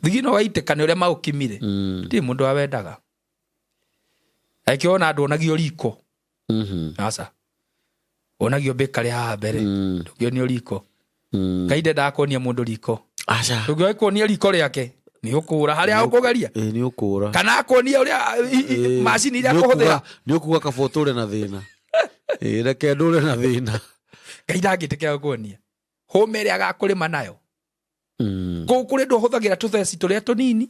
Thigino gaitĩka nĩ ũrĩa maũkimire. Ti mũndũ awendaga. Akiona andũ onagio riko. Asa. Onagio bekare haha mbere. Ndũkĩonio riko. Kaide ndakonia mũndũ riko. Aca. Ndũkĩonia riko rĩake. Nĩ ũkũra harĩa ũkũgeria. Nĩ ũkũra. Kana akonia ũrĩa macini iria kũhũthĩra. Nĩ ũkuga kaba ũtũre na thĩna. Reke ndũre na thĩna. Ngai ndangĩtĩkĩra gũkuonia. Hũma ĩrĩa agakũrĩma nayo. Kũrĩ ndũ hũthagĩra tũtheci tũrĩa tũnini.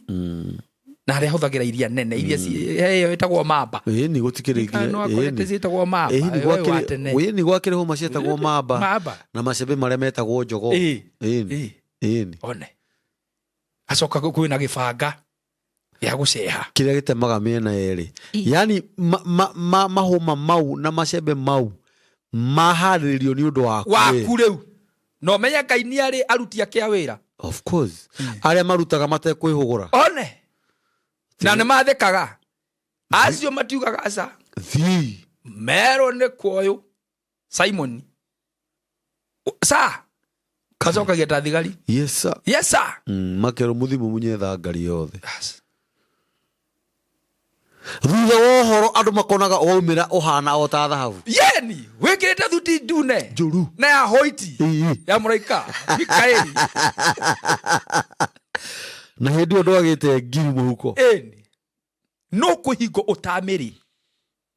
Na harĩa hũthagĩra iria nene iria heyo ĩtagwo mamba. Nĩ gũtikĩrĩ iria. No akwete ciĩtagwo mamba. Nĩ gwakĩrĩ hũma ciĩtagwo mamba. Na macembe marĩa metagwo njogo. Ĩni. One. Acoka kwĩna gĩbanga ya gũceha. Kĩrĩa gĩtemaga mĩena yerĩ. Yani mahũma mau na macembe mau maharĩrĩrio nĩ ũndũ waku rĩu. No menya Ngai nĩ arĩ aruti ake a wĩra. Of course. Arĩa marutaga matekwĩhũgũra. One. Na nĩ mathekaga. Acio matiugaga aca. Mero nĩ kuoyo. Simon. Sa. Kacokagia ta thigari. Yes sir. Yes sir. Makero mũthimũ mũnyetha ngari yothe. Thutha wa ũhoro andũ makonaga waumĩra ũhana o ta thahabu. Yeni, wĩkĩrĩte thuti ndune. Njũru. Na ya hoiti. Ya mũraika. Mikaeli. Na hĩndĩ ĩyo ndwagĩte ngiri mũhuko. Ĩni. No kũhingo ũtamĩrĩ.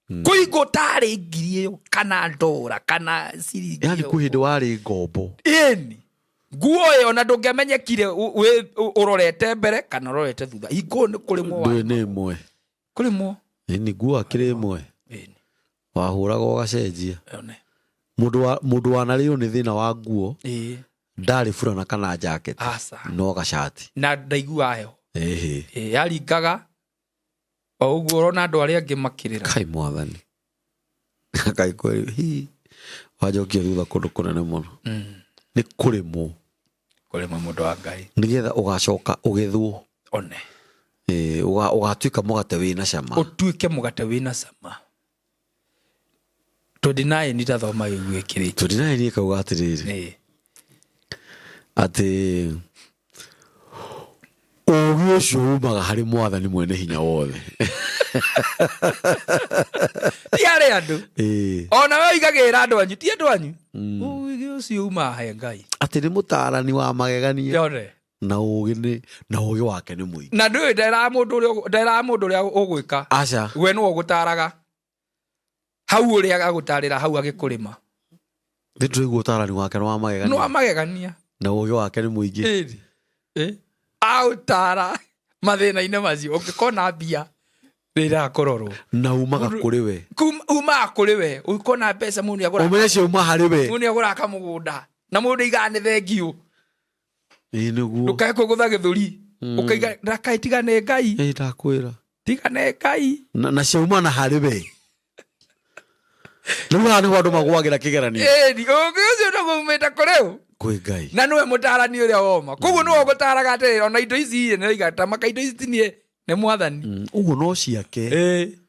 Kũhingo ũtarĩ ngiri ĩyo kana ndora kana ciringi. Yani kwĩ hĩndĩ warĩ ngombo. Ĩni. Nguo ĩyo na ndũngĩmenyekire ũrorete mbere kana ũrorete thutha. Hingo nĩ kũrĩmwo wa. Ndũĩ nĩ ĩmwe. Kũrĩmwo. Ĩni nguo akĩrĩ ĩmwe. Ĩni. Wahũraga ũgacenjia. One. Mũndũ wanarĩo nĩ thĩna wa nguo. Ndarĩ burana kana jacket. Asa. No gacati. Na ndaigua heho. Yaringaga. O ũguo ũrona andũ arĩa angĩ makĩrĩra. Kai mwathani. Kai kweli. Wajokia thutha kũndũ kũnene mũno. Nĩ kũrĩmwo. Kũrĩmwo mũndũ wa Ngai. Nĩgetha ũgacoka ũgethwo. One. Ũgatuĩka mũgate wĩna cama. Ũtuĩke mũgate wĩna cama. 29 nitathoma gwikiri 29 ikauga atiriri ati ũũgĩ ũcio umaga harĩ Mwathani mwene hinya wothe. Ti harĩ andũ. Ona we igagĩra andũ anyu, ti andũ anyu. Ũũgĩ ũcio umaga he Ngai. Atĩ nĩ mũtaarani wa magegania. Yone. Na ũũgĩ wake nĩ mũingĩ. Na ndũĩ nderaga mũndũ ũrĩa ũgwĩka. Aca. We nĩwe ũgũtaaraga. Hau ũrĩa agũtaarĩra hau agĩkũrĩma. Nĩtũraigua ũtaarani wake nĩ wa magegania. Nĩ wa magegania. Na ũũgĩ wake nĩ mũingĩ. Autara mathĩna-inĩ macio ũngĩkona mbia rĩrĩa kũrorwo na umaga kũrĩ we umaga kũrĩ we ũkona mbeca mũndũ nĩagũra ũmenye cio uma harĩ we mũndũ nĩagũra kamũgũnda na mũndũ igana nĩ thengio nĩguo ndũkae kũgũtha gĩthũri ũkaiga ndakae tigane Ngai ndakwĩra tigane Ngai na cio uma na harĩ we rĩu haha nĩho andũ magwagĩra kĩgeranio ũngĩ ũcio ndũgumĩte kũrĩ ũ kwĩ Ngai na nĩwe mũtaarani ũrĩa woma koguo nĩwe ũgũtaaraga atĩrĩrĩ ona indo ici nĩ oiga tamaka indo ici nĩ Mwathani ũguo no ciake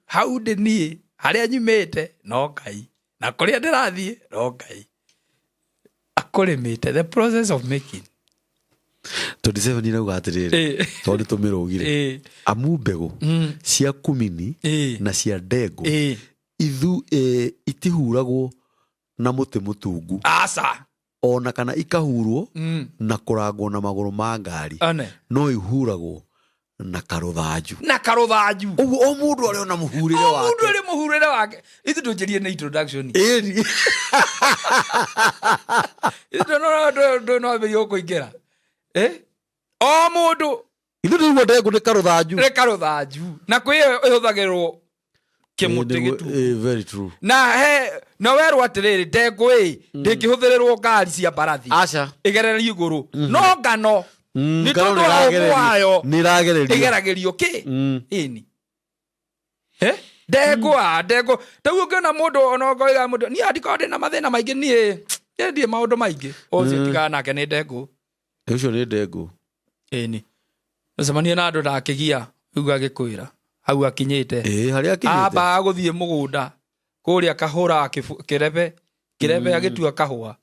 hau ndĩ niĩ harĩa nyumĩte no Ngai na kũrĩa ndĩrathiĩ no Ngai akũrĩmĩte the process of making 27 irauga atĩrĩrĩ tondũ tũmĩrũgire amu mbegũ cia kumini na cia ndengũ itihuragwo na mũtĩ mũtungu aca ona kana ikahurwo na kũrangwo na magũrũ ma ngari no ihuragwo na karũthanju ũguo o mũndũ arĩ ona mũhurĩre wake mũndũ arĩ mũhurĩre wake ithu tũnjĩrie na introduction ithu no ambĩrie gũkũingĩra o mũndũ ithu nĩguo ndengũ nĩ karũthanju na kwĩ ĩyo ĩhũthagĩrwo kĩmũtĩ gĩtungu very true na werwo atĩrĩrĩ ndengũ ndĩkĩhũthĩrĩrwo ngari cia mbarathi ĩgererio igũrũ no ngano nĩ tondũ wayo ĩgeragĩrio kĩ ĩni ndengũ taguo ũngĩona mũndũ ona ũkoiga mũndũ niĩ andikorwo ndĩ na mathĩna maingĩ niĩ ndĩ maũndũ maingĩ ũcio tigaga nake nĩ ndengũ ũcio nĩ ndengũ ĩni ũcemanie na andũ ndakĩgia rĩu agĩkwĩra hau akinyĩte ambaga gũthiĩ mũgũnda kũrĩa kahũra kĩrebe agĩtua kahũa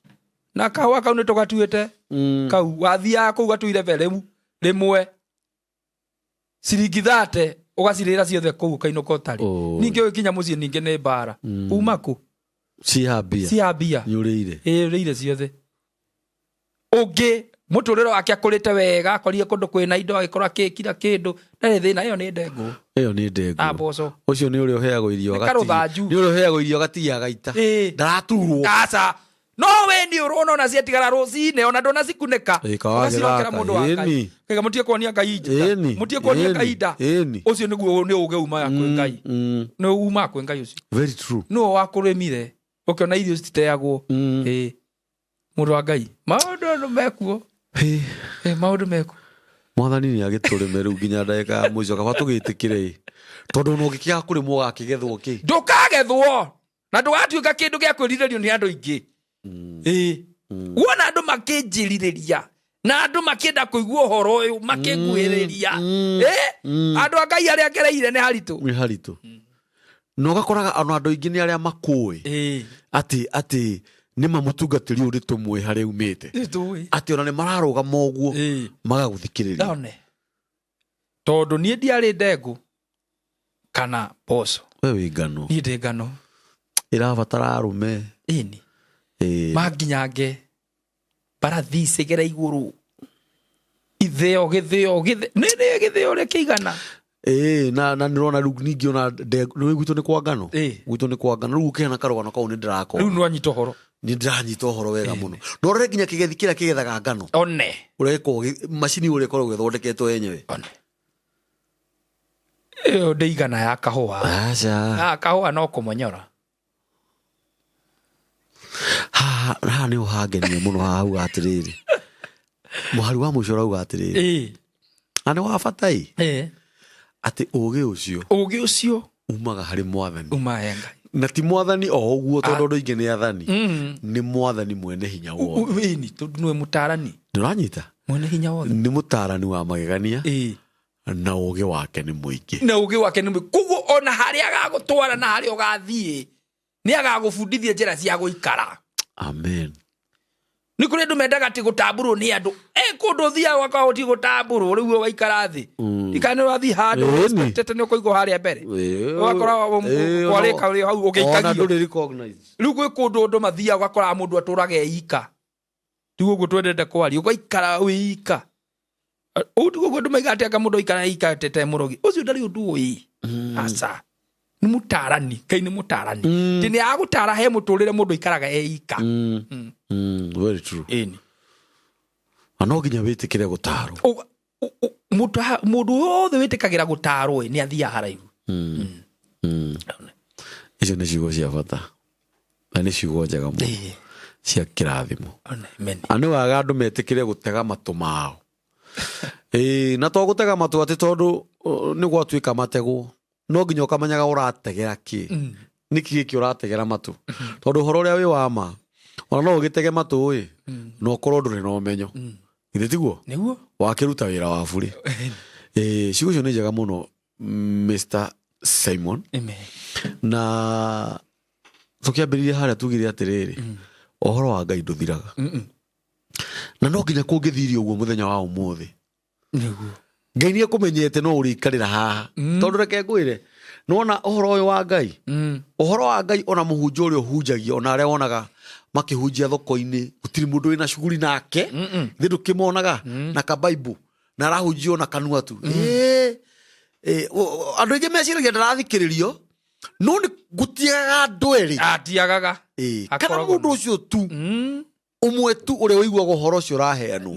na kahũa kau nĩ tũgatuĩte kau wathiaga kũu gatuire rĩu rĩmwe ciringi 30 ũgacirĩra ciothe kũu kainũka ũtarĩ ningĩ ũgĩkinya mũciĩ ningĩ nĩ mbara uma kũ cia mbia ũrĩire ciothe ũngĩ mũtũrĩre wake akũrĩte wega akorire kũndũ kwĩna indo agĩkorwo akĩkira kĩndũ ndarĩ thĩna ĩyo nĩ ndengũ mboco ũcio nĩ ũrĩa ũheagwo irio gatigia gaita ndaraturwo aca no we nĩ ũrona ona ciatigara rũcinĩ ona ndũnacikunĩka ũgacirokera mũndũ wa Ngai kaiga mũtiĩ kuonia Ngai nda ũcio nĩguo nĩ ũũgĩ umaga kwĩ Ngai nĩ umaga kwĩ Ngai ũcio very true nĩwe wakũrĩmire ũkĩona irio cititeagwo mũndũ wa Ngai maũndũ mekuo maũndũ mekuo Mwathani nĩ agĩtũrĩme rĩu nginya ndagĩka ya mũico kaba tũgĩtĩkĩre tondũ no gĩkiaga kũrĩmwo gakĩgethwo kĩ ndũkagethwo na ndũgatuĩka kĩndũ gĩa kwĩrirĩrio nĩ andũ aingĩ wona andũ makĩnjĩrirĩria na andũ makĩenda kũigua ũhoro ũyũ makĩnguhĩrĩria andũ a Ngai arĩa ngereire nĩ haritũ no gakoraga ona andũ aingĩ nĩ arĩa makũĩ atĩ nĩ mamũtungatĩri ũrĩ tũmwe harĩa umĩte atĩ ona nĩ mararũgama ũguo magagũthikĩrĩria tondũ niĩ ndiarĩ ndengũ kana mboco we wĩ ngano niĩ ndĩ ngano ĩrabatara arũme manginyange mbarathi cigere igũrũ itheo gĩthĩo nĩ gĩthĩo ũrĩa kĩigana na nĩrona rĩu ningĩ ona gwitũ nĩ kwa ngano rĩu ũkĩhana karũgano kau nĩ ndĩrakora rĩu nĩwanyita ũhoro nĩ ndĩranyita ũhoro wega mũno no rĩrĩa nginya kĩgethi kĩrĩa kĩgethaga ngano ũrekwo macini ũrĩa ĩkoragwo ĩthondeketwo yenyewe ĩyo ndĩigana ya kahũa no kũmonyora haha nĩ ũhangenie mũno hau atĩrĩrĩ mũhari wa mũico rauga atĩrĩrĩ na nĩ wa bata atĩ ũũgĩ ũcio umaga harĩ Mwathani na ti Mwathani o ũguo tondũ andũ aingĩ nĩ athani nĩ Mwathani mwene hinya wothe tondũ nĩwe mũtaarani ndũranyita mwene hinya wothe nĩ mũtaarani wa magegania na ũũgĩ wake nĩ mũingĩ koguo ona harĩa agagũtwara na harĩa ũgathiĩ nĩ agagũbundithia njĩra cia gũikara. Amen. Nĩ kũrĩ andũ mendaga atĩ gũtambũrwo nĩ andũ. Kũndũ ũthiaga ũgakorwo ũti gũtambũrwo, rĩu ũgaikara thĩ. Ikana wathiĩ handũ respectete nĩ ũkũigwo harĩa mbere. Ũgakorwo kwarĩka ũrĩ hau ũgĩikagio. Rĩu gwĩ kũndũ andũ mathiaga ũgakora mũndũ atũraga eika. Tiga ũguo twendete kwaria, ũgaikara wĩika. Ũguo andũ maiga atĩ anga mũndũ aikara eika tete mũrogi. Ũcio ndarĩ ũndũ ũĩ. Aca. Nĩ mũtarani, Ngai nĩ mũtarani. Ti nĩ agũtara he mũtũrĩre mũndũ ikaraga eika. Very true. No nginya wĩtĩkĩre gũtarwo. Mũndũ wothe wĩtĩkagĩra gũtarwo nĩ athiaga haraihu. Icio nĩ ciugo cia bata. Na nĩ ciugo njega mũno cia kĩrathimo. Nĩ wega andũ metĩkĩre gũtega matũ mao. Na to gũtega matũ atĩ tondũ nĩ gwatuĩka mategwo. No nginya ũkamenyaga ũrategera kĩ. Nĩkĩ gĩkĩ ũrategera matũ. Tondũ ũhoro ũrĩa wĩ wa ma, ona no ũgĩtege matũ no ũkorwo ndũrĩ na ũmenyo. Githĩ tiguo? Nĩguo. Wakĩruta wĩra wa burĩ. Ciugo icio nĩ njega mũno Mr. Simon. Na tũkĩambĩrĩria harĩa tugire atĩrĩrĩ, ũhoro wa Ngai ndũthiraga. Na no nginya kũngĩthirio ũguo mũthenya wa ũmũthĩ. Ngai nĩ ekũmenyete no ũrĩikarĩra haha. Tondũ reke ngwĩre, nona ũhoro ũyũ wa Ngai, ũhoro wa Ngai ona mũhunjia ũrĩa ũhunjagia, ona arĩa wonaga makĩhunjia thoko-inĩ, gũtirĩ mũndũ wĩna shughuli nake, thĩ ndũkĩmonaga na kabaibu na arahunjio na kanua tu. Andũ aingĩ meciragia ndarathikĩrĩrio, no nĩ gũtiagaga andũ erĩ. Atiagaga. Kana mũndũ ũcio tu, ũmwe tu ũrĩa ũiguaga ũhoro ũcio ũraheanwo.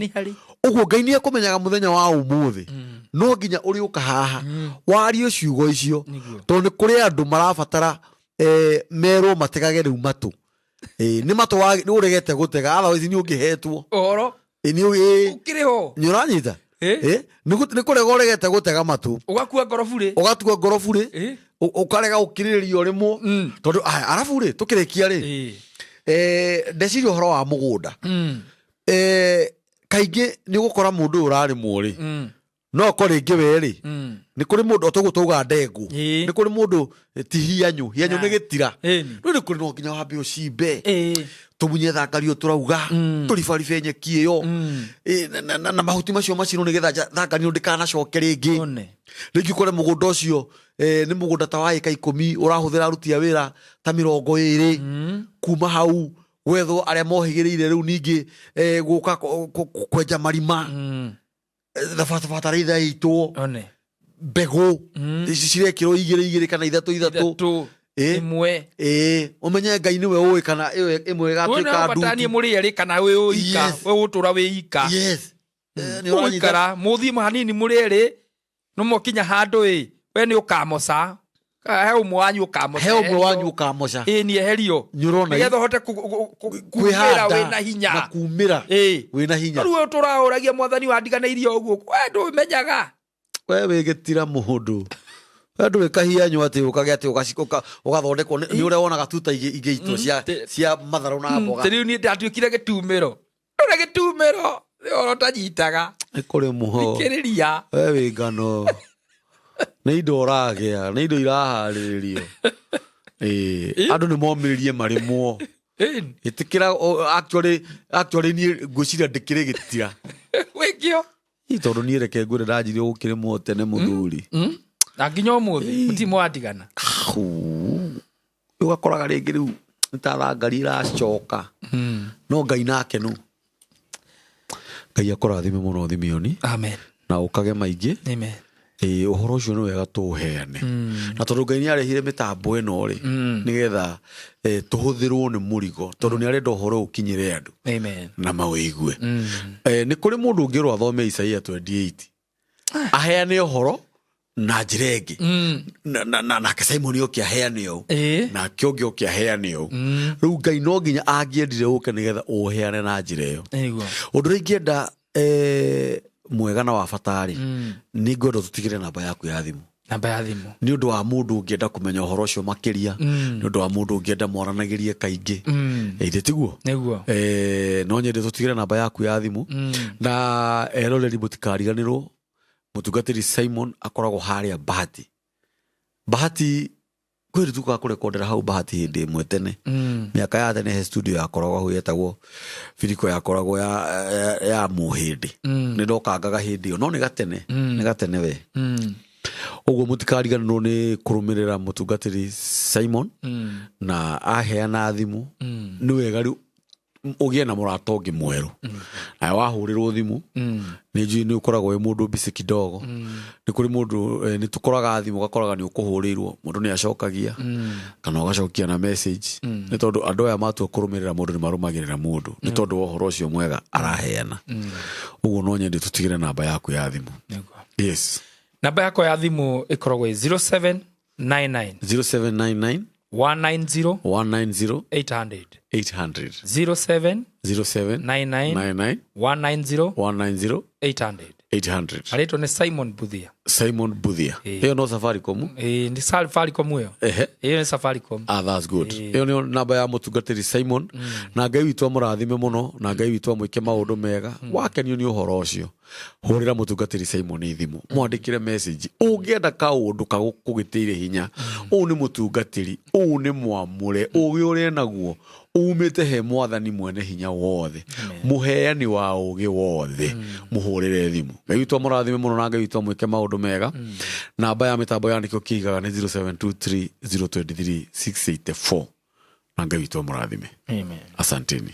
Ũguo Ngai nĩ ekũmenyaga mũthenya wa ũmũthĩ, no nginya ũrĩũka haha warie ciugo icio, tondũ nĩ kũrĩ andũ marabatara merwo mategage rĩu matũ. Nĩ matũ nĩ ũregete gũtega, otherwise nĩ ũngĩhetwo ũhoro ũkĩrĩ ho, nĩ ũranyita. Nĩ kũrega ũregete gũtega matũ, ũgatua ngorobu rĩ, ũkarega ũkirĩrĩrio rĩmwo. Tondũ arabu rĩ, tũkĩrĩkia rĩ, ndeciria ũhoro wa mũgũnda. Kaingĩ nĩ ũgũkora mũndũ ũyũ ũrarĩmwo rĩ, no ko rĩngĩ we rĩ, nĩ kũrĩ mũndũ otogwo tauga ndengũ, nĩ kũrĩ mũndũ ti hianyũ nĩ gĩtira. Nĩ kũrĩ no nginya wambe ũcimbe, tũmunye thangari ũyũ tũrauga, tũribaribe nyeki ĩyo, na mahuti macio macinwo nĩgetha thangari ĩyo ndĩkanacoke rĩngĩ. Rĩngĩ ũkore mũgũnda ũcio nĩ mũgũnda ta wa ĩka 10, ũrahũthĩra aruti a wĩra ta 20. Kuma hau gwethwo arĩa mohĩgĩrĩire rĩu ningĩ gũka kwenja marima, bataraitha ĩitwo, mbegũ cirekĩrwo 2 kana 3 imwe. Ũmenye Ngai nĩwe ũĩ kana ĩyo ĩmwe ĩgatuĩka ndutu. Ũbatanie mũrĩ erĩ kana wĩ ũika, wĩ ũtũra wĩ ika. Ũikara mũthii hanini mũrĩ erĩ, no mũkinya handũ we nĩ ũkamoca. He ũmwe wanyu ũkamoca. Nĩ eherio. Nĩgetha ũhote kumĩra wĩna hinya. Na kumĩra wĩna hinya. Rĩu tũraũragia Mwathani wandiganĩirie ũguo, we ndũmenyaga. We wĩgĩtira mũndũ. We ndũrĩ kahianyũ atĩ ũkage atĩ ũgathondekwo nĩ ũrĩa wonaga tuta igĩitwo cia matharũ na mboga. Rĩu niĩ ndatuĩkire gĩtumĩro. Ndũrĩ gĩtumĩro, ũhoro tanyitaga. Nĩ kũrĩ mũho. Thikĩrĩria. We wĩ ngano. Nĩ indo ũragĩa, nĩ indo iraharĩrĩrio. Andũ nĩ momĩrĩrie marĩmwo. Ĩtĩkĩra actually niĩ ngwĩciria ndĩkĩrĩ gĩtira. Wĩkĩo. Tondũ niĩ reke ngwĩre ndanjire gũkĩrĩmwo tene mũthuri. Na nginya ũmũthĩ mũtimũ watigana. Ũgakoraga rĩngĩ rĩu nĩ ta thangari ĩracoka. No Ngai nake nũ. Ngai akũrathime mũno Thimioni. Amen. Na ũkage maingĩ. Amen. Ũhoro ũcio nĩ wega tũũheane. Na tondũ Ngai nĩ arehire mĩtambo ĩno rĩ, nĩgetha tũhũthĩrwo nĩ mũrigo, tondũ nĩ arenda ũhoro ũkinyĩre andũ na mawĩigue. Nĩ kũrĩ mũndũ ũngĩ ũrĩa athome Isaia 28 aheane ũhoro na njĩra ĩngĩ, nake Simon oke aheane ũũ, nake ũngĩ oke aheane ũũ. Rĩu Ngai no nginya angĩendire ũke nĩgetha ũheane na njĩra ĩyo. Ũndũ ũrĩa ingĩenda mwega na wa bata rĩ, nĩ ngwenda tũtigĩre namba yaku ya thimũ. Nĩ ũndũ wa mũndũ ũngĩenda kũmenya ũhoro ũcio makĩria, nĩ ũndũ wa mũndũ ũngĩenda mwaranagĩrie kaingĩ. Ĩthĩ tiguo? No nyende tũtigĩre namba yaku ya thimũ, na eroreri mũtikariganĩrwo, mũtungatĩri Simon akoragwo harĩa Bahati kwiri tuka kurekondera hau bahati hindi imwe tene miaka ya tene he studio yakoragwo hu yetagwo Filico yakoragwo ya muhindi ni ndokangaga hindi yo no ni gatene we oguo mutikariganirwo ni kurumirira mutungatiri Simon na aheana thimu ni wega riu ugie na murata ungi mweru na wahurirwo thimu ni njui ni ukoragwo we mundu busy kidogo ni kuri mundu ni tukoraga thimu gakoraga ni ukuhurirwo mundu ni acokagia kana ugacokia na message ni tondu andu aya matu kurumirira mundu ni marumagirira mundu ni tondu uhoro ucio mwega araheana uguo no nyende tutigire namba yaku ya thimu. Yes, namba yako ya thimu ikoragwo 0799 0799 190 190 800 800 0799 190 800 Alito ni Simon Buthia. Hiyo no Safaricom. Ni Safaricom hiyo. Hiyo ni Safaricom. That's good. Hiyo ni namba ya mutungatiri Simon. Na Ngai witu amurathime muno, na Ngai witu amwike maundu mega. Wakenio ni uhoro ucio. Hurira mutungatiri Simon thimu. Mwandikire message. Ungienda kaundu kagukugitire hinya. U ni mutungatiri, u ni mwamure, ugi uri naguo. Umite he mwathani mwene hinya wothe. Muheani wa ugi wothe. Muhurire thimu. Ngai witu amurathime muno, na Ngai witu amwike maundu mega. Namba ya mitambo yandikio kiigaga ni 0723 023 684. Na Ngai witu amurathime. Amen. Asanteni.